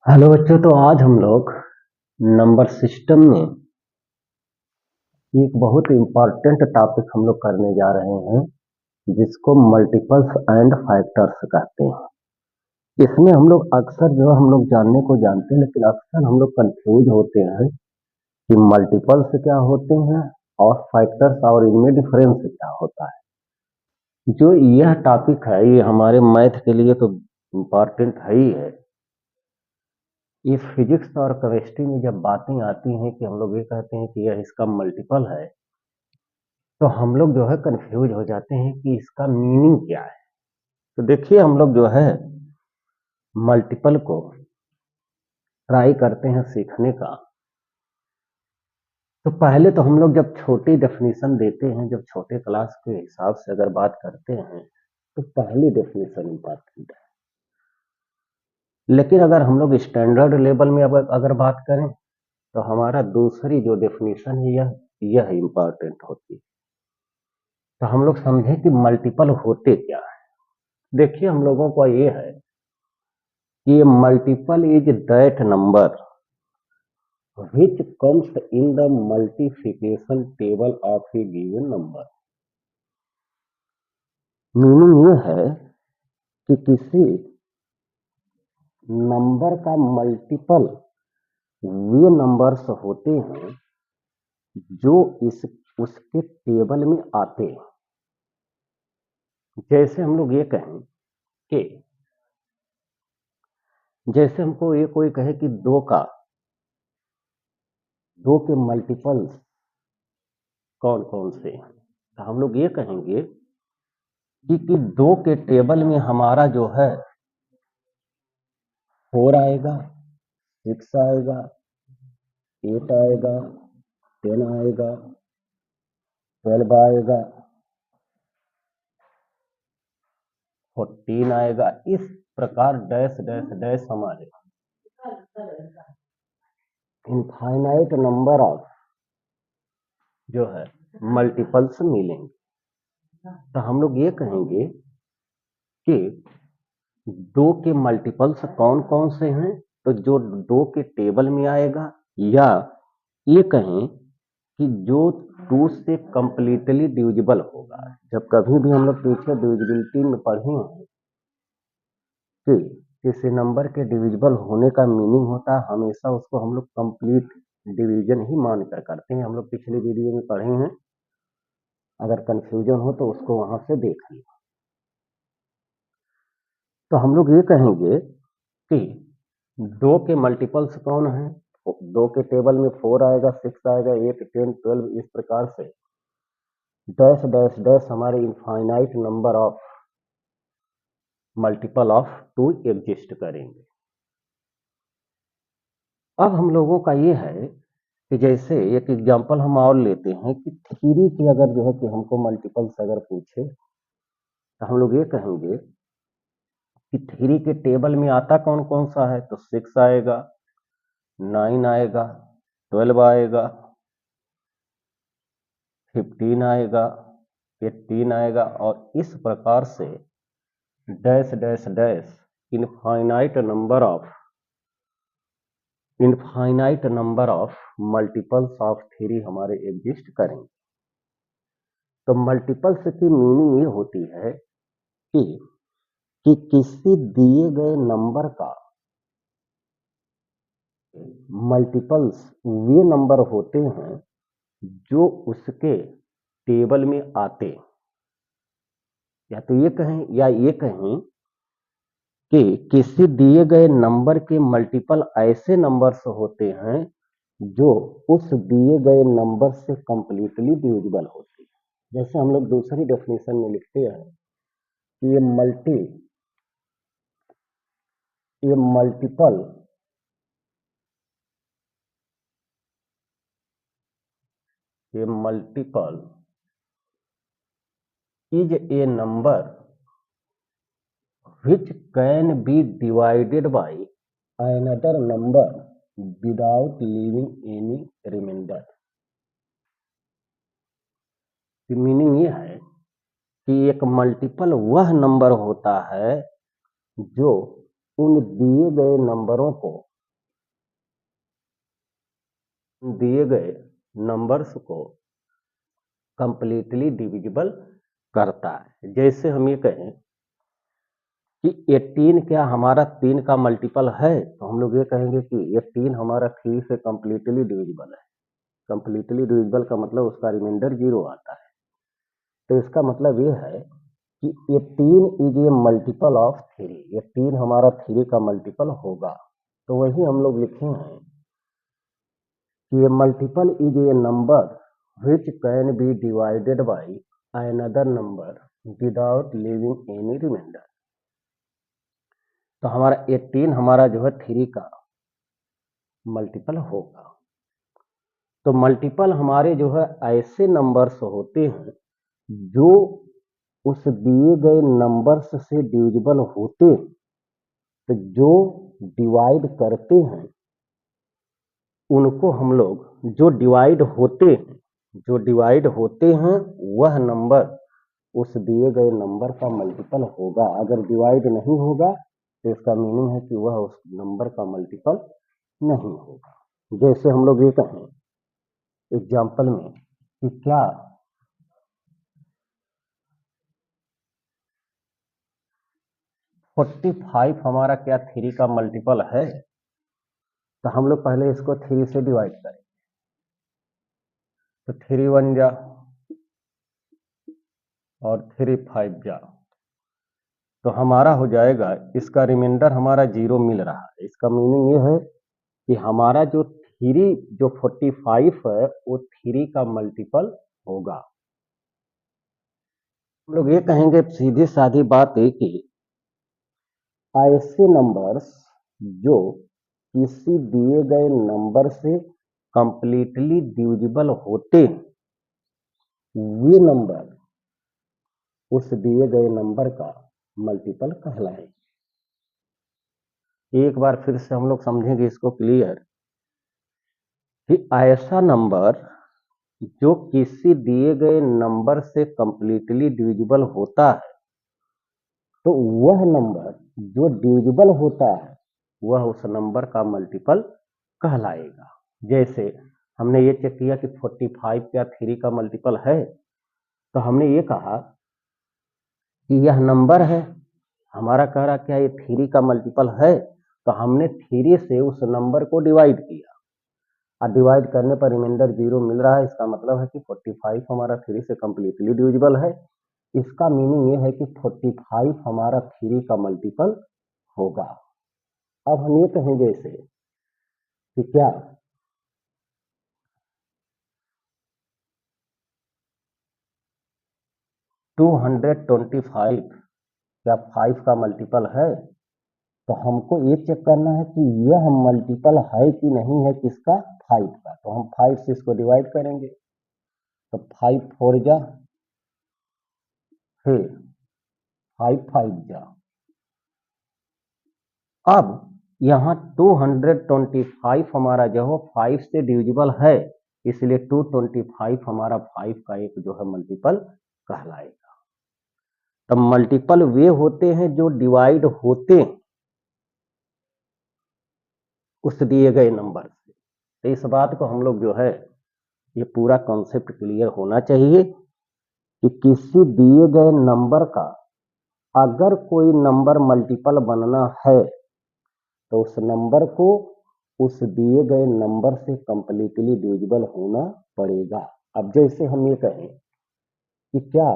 Hello बच्चों, तो आज हम लोग नंबर सिस्टम में एक बहुत इम्पॉर्टेंट टॉपिक हम लोग करने जा रहे हैं, जिसको मल्टीपल्स एंड फैक्टर्स कहते हैं। इसमें हम लोग अक्सर जो हम लोग जानने को जानते हैं, लेकिन अक्सर हम लोग कंफ्यूज होते हैं कि मल्टीपल्स क्या होते हैं और फैक्टर्स और इनमें डिफरेंस क्या होता है। जो यह टॉपिक है, ये हमारे मैथ के लिए तो इम्पॉर्टेंट है ही है। ये फिजिक्स और केमिस्ट्री में जब बातें आती हैं कि हम लोग ये कहते हैं कि यह इसका मल्टीपल है, तो हम लोग जो है कंफ्यूज हो जाते हैं कि इसका मीनिंग क्या है। तो देखिए, हम लोग जो है मल्टीपल को ट्राई करते हैं सीखने का। तो पहले तो हम लोग जब छोटी डेफिनेशन देते हैं, जब छोटे क्लास के हिसाब से अगर बात करते हैं, तो पहली डेफिनेशन इम्पॉर्टेंट है। लेकिन अगर हम लोग स्टैंडर्ड लेवल में अगर बात करें, तो हमारा दूसरी जो डेफिनेशन है यह इम्पॉर्टेंट होती है। तो हम लोग समझें कि मल्टीपल होते क्या है। देखिए, हम लोगों को ये है कि multiple is that number which comes in the multiplication table of a given number। Meaning ये है कि किसी नंबर का मल्टीपल वे नंबर्स होते हैं जो इस उसके टेबल में आते हैं। जैसे हम लोग ये कहें कि जैसे हमको ये कोई कहे कि दो के मल्टीपल्स कौन कौन से हैं, तो हम लोग ये कहेंगे कि दो के टेबल में हमारा जो है 4 आएगा, 6 आएगा, 8 आएगा, 10 आएगा, 12 आएगा, 14 आएगा। इस प्रकार डैश डैश डैश हमारे इनफाइनाइट नंबर ऑफ जो है मल्टीपल्स मिलेंगे। तो हम लोग ये कहेंगे कि दो के मल्टीपल्स कौन कौन से हैं, तो जो दो के टेबल में आएगा, या ये कहें कि जो 2 से कंप्लीटली डिविजिबल होगा। जब कभी भी हम लोग पीछे डिविजिबिलिटी में पढ़े हैं कि किसी नंबर के डिविजिबल होने का मीनिंग होता है, हमेशा उसको हम लोग कंप्लीट डिवीजन ही मानकर करते हैं। हम लोग पिछले वीडियो में पढ़े हैं, अगर कंफ्यूजन हो तो उसको वहां से देख लिया। तो हम लोग ये कहेंगे कि दो के मल्टीपल्स कौन है। दो के टेबल में 4 आएगा, 6 आएगा, 8, 10, 12, इस प्रकार से डैश डैश डैश हमारे infinite number of multiple of 2 exist करेंगे। अब हम लोगों का ये है कि जैसे एक एग्जांपल हम और लेते हैं कि 3 की अगर जो है कि हमको मल्टीपल्स अगर पूछे, तो हम लोग ये कहेंगे कि 3 के टेबल में आता कौन कौन सा है, तो 6 आएगा, 9 आएगा, 12 आएगा, 15 आएगा, 18 आएगा, और इस प्रकार से dash dash dash infinite number of multiples of 3 हमारे एग्जिस्ट करेंगे। तो मल्टीपल्स की मीनिंग ये होती है कि किसी दिए गए नंबर का मल्टीपल्स वे नंबर होते हैं जो उसके टेबल में आते, या तो ये कहें या ये कहें कि किसी दिए गए नंबर के मल्टीपल ऐसे नंबर्स होते हैं जो उस दिए गए नंबर से कंप्लीटली डिविजिबल होते हैं। जैसे हम लोग दूसरी डेफिनेशन में लिखते हैं कि ये multiple is a number which can be divided by another number without leaving any remainder। Meaning ये है कि एक मल्टीपल वह नंबर होता है जो उन दिए गए नंबरों को दिए गए नंबर्स को कंप्लीटली डिविजिबल करता है। जैसे हम ये कहें कि 18 क्या हमारा 3 का मल्टीपल है, तो हम लोग ये कहेंगे कि 18 हमारा 3 से कंप्लीटली डिविजिबल है। कंप्लीटली डिविजिबल का मतलब उसका रिमाइंडर 0 आता है। तो इसका मतलब ये है कि 18 इज ए मल्टीपल ऑफ 3। 18 हमारा 3 का मल्टीपल होगा। तो वही हम लोग लिखे हैं कि a multiple is a number which can be divided by another number without leaving any remainder। तो हमारा 18 हमारा जो है 3 का मल्टीपल होगा। तो मल्टीपल हमारे जो है ऐसे नंबर्स होते हैं जो उस दिए गए नंबर्स से डिविजिबल होते हैं। तो जो डिवाइड करते हैं उनको हम लोग जो डिवाइड होते हैं वह नंबर उस दिए गए नंबर का मल्टीपल होगा। अगर डिवाइड नहीं होगा तो इसका मीनिंग है कि वह उस नंबर का मल्टीपल नहीं होगा। जैसे हम लोग ये कहें एग्जाम्पल में कि क्या 45 हमारा क्या 3 का मल्टीपल है, तो हम लोग पहले इसको 3 से डिवाइड करें। तो 3 1 जा और 3 5 जा, तो हमारा हो जाएगा, इसका रिमाइंडर हमारा 0 मिल रहा है। इसका मीनिंग ये है कि हमारा जो 45 है वो 3 का मल्टीपल होगा। हम लोग ये कहेंगे सीधी सादी बात है कि ऐसे नंबर्स जो किसी दिए गए नंबर से कंप्लीटली डिविजिबल होते हैं, वे नंबर उस दिए गए नंबर का मल्टीपल कहलाए। एक बार फिर से हम लोग समझेंगे इसको क्लियर कि ऐसा नंबर जो किसी दिए गए नंबर से कंप्लीटली डिविजिबल होता है, तो वह नंबर जो डिविजिबल होता है वह उस नंबर का मल्टीपल कहलाएगा। जैसे हमने ये चेक किया कि 45 क्या 3 का मल्टीपल है, तो हमने ये कहा कि यह नंबर है, हमारा कह रहा क्या ये 3 का मल्टीपल है, तो हमने 3 से उस नंबर को डिवाइड किया और डिवाइड करने पर रिमाइंडर 0 मिल रहा है। इसका मतलब है कि 45 हमारा 3 से कंप्लीटली डिविजिबल है। इसका मीनिंग ये है कि 45 हमारा 3 का मल्टीपल होगा। अब हम ये कहेंगे इसे कि क्या 225 क्या 5 का मल्टीपल है, तो हमको ये चेक करना है कि यह मल्टीपल है कि नहीं है, किसका, 5 का। तो हम 5 से इसको डिवाइड करेंगे, तो 5 4 जा, फिर 5 5 जा। अब यहाँ 225 हमारा जो है 5 से डिविजिबल है, इसलिए 225 हमारा 5 का एक जो है मल्टीपल कहलाएगा। तब मल्टीपल वे होते हैं जो डिवाइड होते हैं उस दिए गए नंबर से। तो इस बात को हम लोग जो है ये पूरा कॉन्सेप्ट क्लियर होना चाहिए कि किसी दिए गए नंबर का अगर कोई नंबर मल्टीपल बनना है तो उस नंबर को उस दिए गए नंबर से कंप्लीटली डिविजिबल होना पड़ेगा। अब जैसे हम ये कहें कि क्या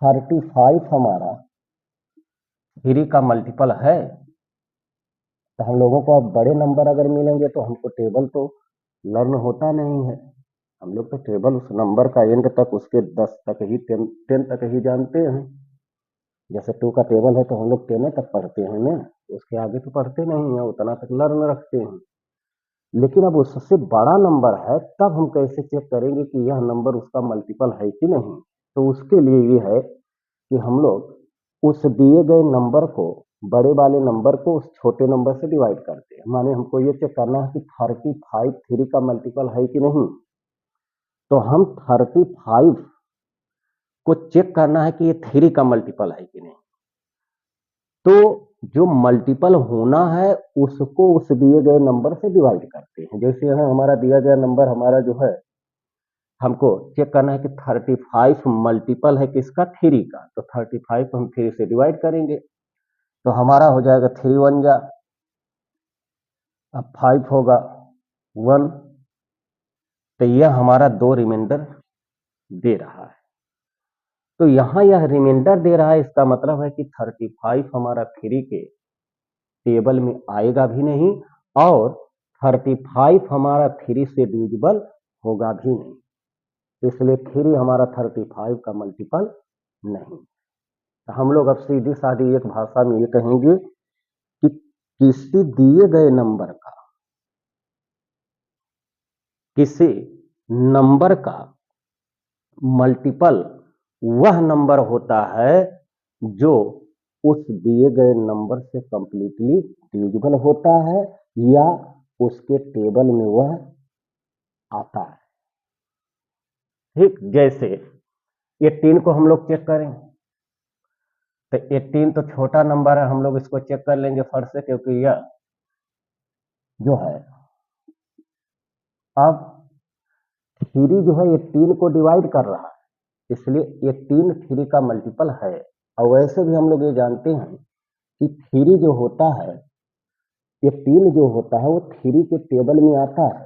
35 हमारा 3 का मल्टीपल है, तो हम लोगों को अब बड़े नंबर अगर मिलेंगे तो हमको टेबल तो लर्न होता नहीं है। हम लोग तो टेबल उस नंबर का एंड तक, उसके 10 तक ही 10 तक ही जानते हैं। जैसे 2 का टेबल है तो हम लोग 10 तक पढ़ते हैं ना, उसके आगे तो पढ़ते नहीं है, उतना तक लर्न रखते हैं। लेकिन अब उससे बड़ा नंबर है, तब हम कैसे चेक करेंगे कि यह नंबर उसका मल्टीपल है कि नहीं। तो उसके लिए ये है कि हम लोग उस दिए गए नंबर को, बड़े वाले नंबर को उस छोटे नंबर से डिवाइड करते हैं। माने हमको ये चेक करना है कि 35 3 का मल्टीपल है कि नहीं, तो हम 35 को चेक करना है कि ये 3 का मल्टीपल है कि नहीं। तो जो मल्टीपल होना है उसको उस दिए गए नंबर से डिवाइड करते हैं। जैसे यहाँ हमारा दिया गया नंबर हमारा जो है हमको चेक करना है कि 35 मल्टीपल है किसका, 3 का, तो 35 को हम 3 से डिवाइड करेंगे तो हमारा हो जाएगा 3 1 जा, अब 5 होगा 1, तो यह हमारा 2 रिमाइंडर दे रहा है। तो यहाँ यह रिमाइंडर दे रहा है, इसका मतलब है कि 35 हमारा 3 के टेबल में आएगा भी नहीं और 35 हमारा 3 से डिविजिबल होगा भी नहीं, इसलिए 3 हमारा 35 का मल्टीपल नहीं। तो हम लोग अब सीधी साधी एक भाषा में ये कहेंगे कि किसी दिए गए नंबर का, किसी नंबर का मल्टीपल वह नंबर होता है जो उस दिए गए नंबर से कंप्लीटली डिविजिबल होता है या उसके टेबल में वह आता है। ठीक, जैसे 18 को हम लोग चेक करें तो 18 तो छोटा नंबर है, हम लोग इसको चेक कर लेंगे फर्स्ट से, क्योंकि यह जो है अब 3 जो है 18 को डिवाइड कर रहा है, इसलिए 18 3 का मल्टीपल है। और वैसे भी हम लोग ये जानते हैं कि 3 जो होता है, 18 जो होता है वो 3 के टेबल में आता है,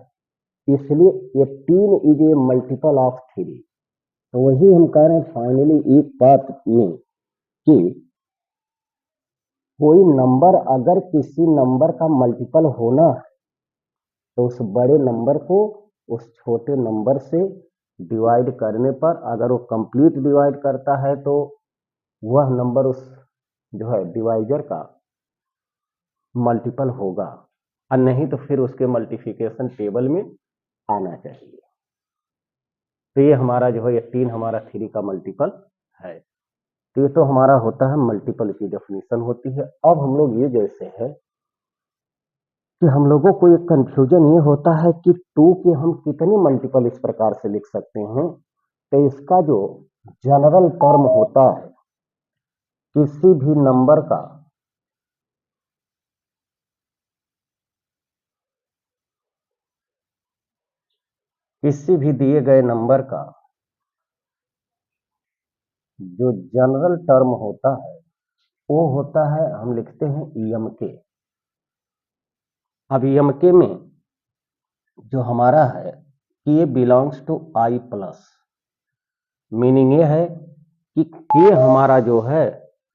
इसलिए 18 इज ए मल्टीपल ऑफ 3। तो वही हम कह रहे हैं फाइनली एक बात में कि कोई नंबर अगर किसी नंबर का मल्टीपल होना है तो उस बड़े नंबर को उस छोटे नंबर से डिवाइड करने पर अगर वो कंप्लीट डिवाइड करता है तो वह नंबर उस जो है डिवाइजर का मल्टीपल होगा, और नहीं तो फिर उसके मल्टीप्लिकेशन टेबल में आना चाहिए। तो ये हमारा जो है 18 हमारा 3 का मल्टीपल है। तो ये तो हमारा होता है मल्टीपल की डेफिनेशन होती है। अब हम लोग ये जैसे है कि हम लोगों को एक कंफ्यूजन ये होता है कि 2 के हम कितने मल्टीपल इस प्रकार से लिख सकते हैं। तो इसका जो जनरल टर्म होता है किसी भी नंबर का किसी भी दिए गए नंबर का जो जनरल टर्म होता है वो होता है, हम लिखते हैं EMK। अब EMK में जो हमारा है K belongs to I plus, meaning ये है कि K हमारा जो है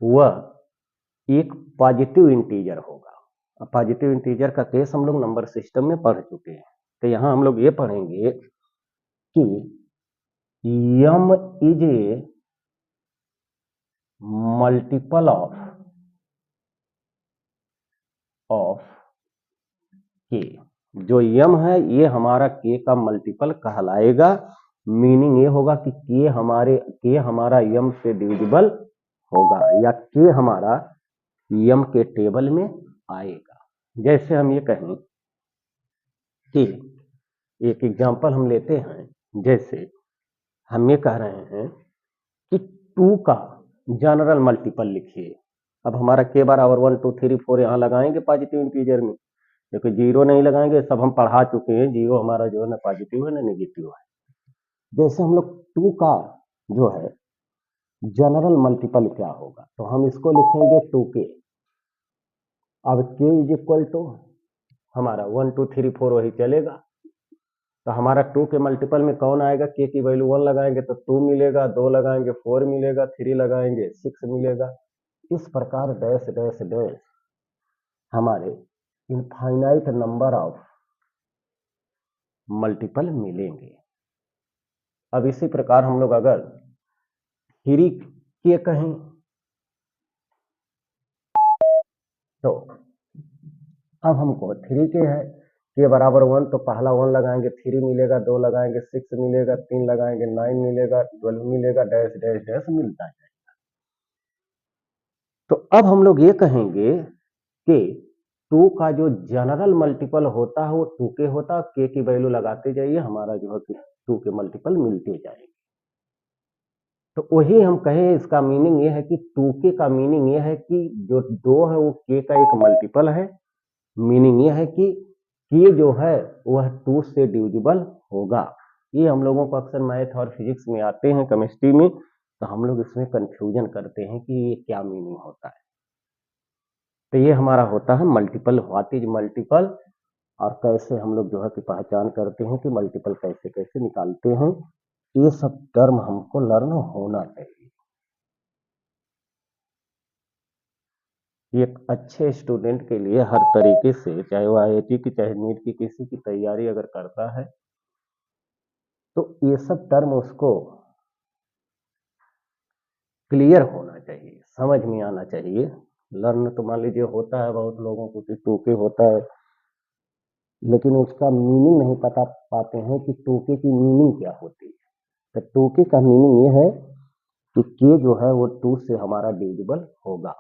वह एक पॉजिटिव इंटीजर होगा। पॉजिटिव इंटीजर का केस हम लोग नंबर सिस्टम में पढ़ चुके हैं, तो यहां हम लोग ये पढ़ेंगे कि M is a multiple of K। जो M है ये हमारा K का मल्टीपल कहलाएगा, मीनिंग ये होगा कि K हमारा M से डिविजिबल होगा या K हमारा M के टेबल में आएगा। जैसे हम ये कहें कि एक एग्जांपल हम लेते हैं, जैसे हम ये कह रहे हैं कि 2 का जनरल मल्टीपल लिखिए। अब हमारा K बराबर 1 2 3 4 यहाँ लगाएंगे पॉजिटिव इंटीजर में, क्योंकि जीरो नहीं लगाएंगे, सब हम पढ़ा चुके हैं, जीरो हमारा जो है ना पॉजिटिव है ना नेगेटिव है। जैसे हम लोग 2 का जो है जनरल मल्टीपल क्या होगा, तो हम इसको लिखेंगे 2K। अब K इज इक्वल टू हमारा 1 2 3 4 वही चलेगा, तो हमारा 2 के मल्टीपल में कौन आएगा, K की वैल्यू 1 लगाएंगे तो 2 मिलेगा, 2 लगाएंगे 4 मिलेगा, 3 लगाएंगे 6 मिलेगा। इस प्रकार डैश डैश डैश हमारे इनफाइनाइट नंबर ऑफ मल्टीपल मिलेंगे। अब इसी प्रकार हम लोग अगर 3 के कहें तो अब हमको 3 के है, के बराबर 1 तो पहला 1 लगाएंगे 3 मिलेगा, 2 लगाएंगे 6 मिलेगा, 3 लगाएंगे 9 मिलेगा, 12 मिलेगा, डैश डैश डैश मिलता है। तो अब हम लोग ये कहेंगे कि 2 का जो जनरल मल्टीपल होता है वो 2K होता है, K की वैल्यू लगाते जाइए, हमारा जो है 2 के मल्टीपल मिलते जाएंगे। तो वही हम कहें, इसका मीनिंग ये है कि 2k का मीनिंग ये है कि जो 2 है वो k का एक मल्टीपल है। मीनिंग ये है कि k जो है वह 2 से डिविजिबल होगा। ये हम लोगों को अक्सर मैथ और फिजिक्स में आते हैं, केमिस्ट्री में, तो हम लोग इसमें कंफ्यूजन करते हैं कि ये क्या मीनिंग होता है। तो ये हमारा होता है मल्टीपल, व्हाट इज मल्टीपल, और कैसे हम लोग जो है कि पहचान करते हैं कि मल्टीपल कैसे कैसे निकालते हैं। ये सब टर्म हमको लर्न होना चाहिए। एक अच्छे स्टूडेंट के लिए हर तरीके से, चाहे वो आईआईटी की चाहे नीट की किसी की तैयारी अगर करता है, तो ये सब टर्म उसको क्लियर होना चाहिए, समझ में आना चाहिए। लर्न तो मान लीजिए होता है बहुत लोगों को कि टूके होता है, लेकिन उसका मीनिंग नहीं पता पाते हैं कि टूके की मीनिंग क्या होती है। तो टूके का मीनिंग ये है कि के जो है वो 2 से हमारा डिविजिबल होगा।